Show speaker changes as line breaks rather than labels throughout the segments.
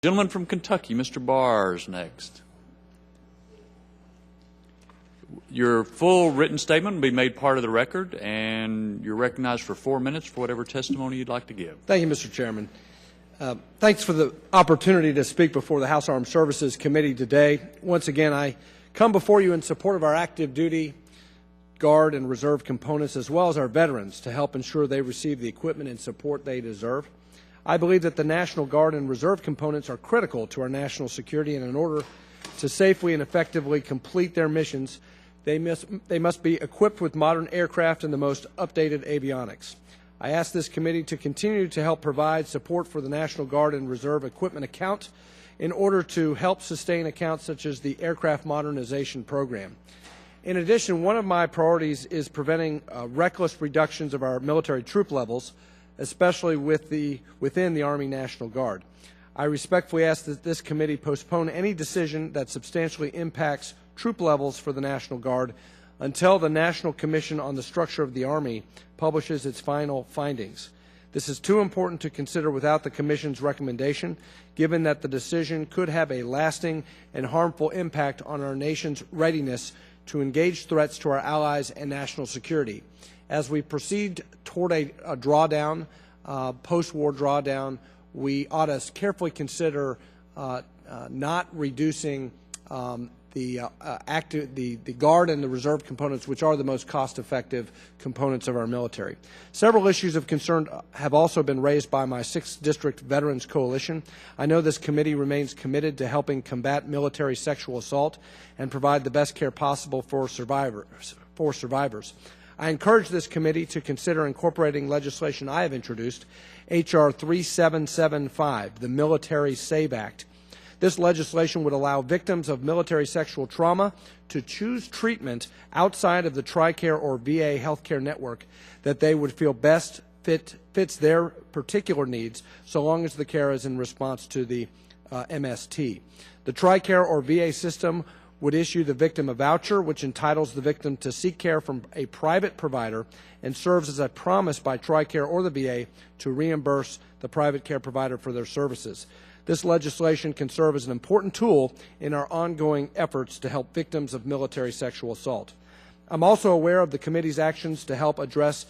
Gentleman from Kentucky, Mr. Barr, is next. Your full written statement will be made part of the record, and you're recognized for 4 minutes for whatever testimony you'd like to give.
Thank you, Mr. Chairman. Thanks for the opportunity to speak before the House Armed Services Committee today. Once again, I come before you in support of our active duty, Guard, and Reserve components, as well as our veterans, to help ensure they receive the equipment and support they deserve. I believe that the National Guard and Reserve components are critical to our national security, and in order to safely and effectively complete their missions, they must be equipped with modern aircraft and the most updated avionics. I ask this committee to continue to help provide support for the National Guard and Reserve equipment account in order to help sustain accounts such as the Aircraft Modernization Program. In addition, one of my priorities is preventing reckless reductions of our military troop levels, especially within the Army National Guard. I respectfully ask that this committee postpone any decision that substantially impacts troop levels for the National Guard until the National Commission on the Structure of the Army publishes its final findings. This is too important to consider without the Commission's recommendation, given that the decision could have a lasting and harmful impact on our nation's readiness to engage threats to our allies and national security. As we proceed toward a drawdown, post-war drawdown, we ought to carefully consider not reducing the Guard and the Reserve components, which are the most cost-effective components of our military. Several issues of concern have also been raised by my 6th District Veterans Coalition. I know this committee remains committed to helping combat military sexual assault and provide the best care possible for survivors. I encourage this committee to consider incorporating legislation I have introduced, H.R. 3775, the Military Save Act. This legislation would allow victims of military sexual trauma to choose treatment outside of the TRICARE or VA healthcare network that they would feel best fits their particular needs, so long as the care is in response to the MST. The TRICARE or VA system would issue the victim a voucher which entitles the victim to seek care from a private provider and serves as a promise by TRICARE or the VA to reimburse the private care provider for their services. This legislation can serve as an important tool in our ongoing efforts to help victims of military sexual assault. I'm also aware of the committee's actions to help address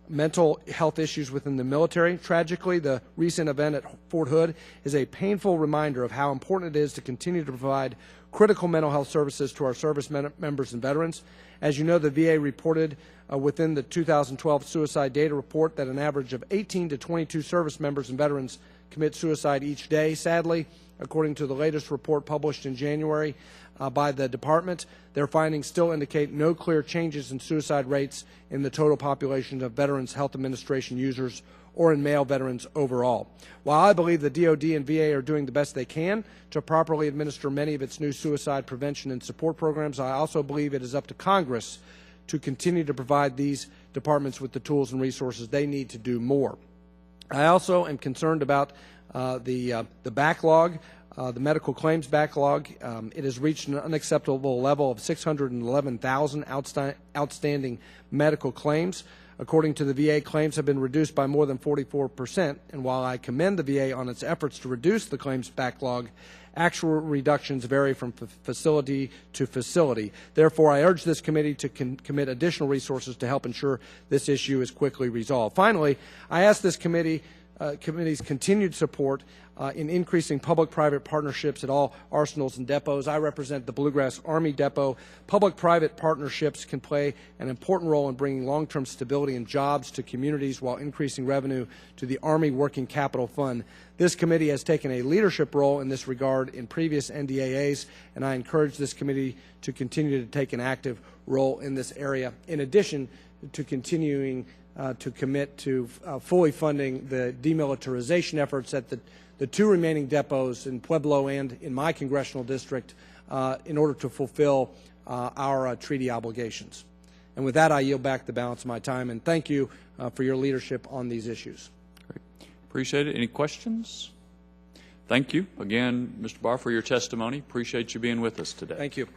mental health issues within the military. Tragically, the recent event at Fort Hood is a painful reminder of how important it is to continue to provide critical mental health services to our service members and veterans. As you know, the VA reported within the 2012 Suicide Data Report that an average of 18 to 22 service members and veterans commit suicide each day. Sadly, according to the latest report published in January by the Department, their findings still indicate no clear changes in suicide rates in the total population of Veterans Health Administration users or in male veterans overall. While I believe the DoD and VA are doing the best they can to properly administer many of its new suicide prevention and support programs, I also believe it is up to Congress to continue to provide these departments with the tools and resources they need to do more. I also am concerned about the backlog, the medical claims backlog. It has reached an unacceptable level of 611,000 outstanding medical claims. According to the VA, claims have been reduced by more than 44%, and while I commend the VA on its efforts to reduce the claims backlog, actual reductions vary from facility to facility. Therefore, I urge this committee to commit additional resources to help ensure this issue is quickly resolved. Finally, I ask this committee's continued support in increasing public-private partnerships at all arsenals and depots. I represent the Bluegrass Army Depot. Public-private partnerships can play an important role in bringing long-term stability and jobs to communities while increasing revenue to the Army Working Capital Fund. This committee has taken a leadership role in this regard in previous NDAAs, and I encourage this committee to continue to take an active role in this area, in addition to continuing to commit to fully funding the demilitarization efforts at the 2 remaining depots in Pueblo and in my congressional district in order to fulfill our treaty obligations. And with that, I yield back the balance of my time, and thank you for your leadership on these issues.
Great. Appreciate it. Any questions? Thank you again, Mr. Barr, for your testimony. Appreciate you being with us today.
Thank you.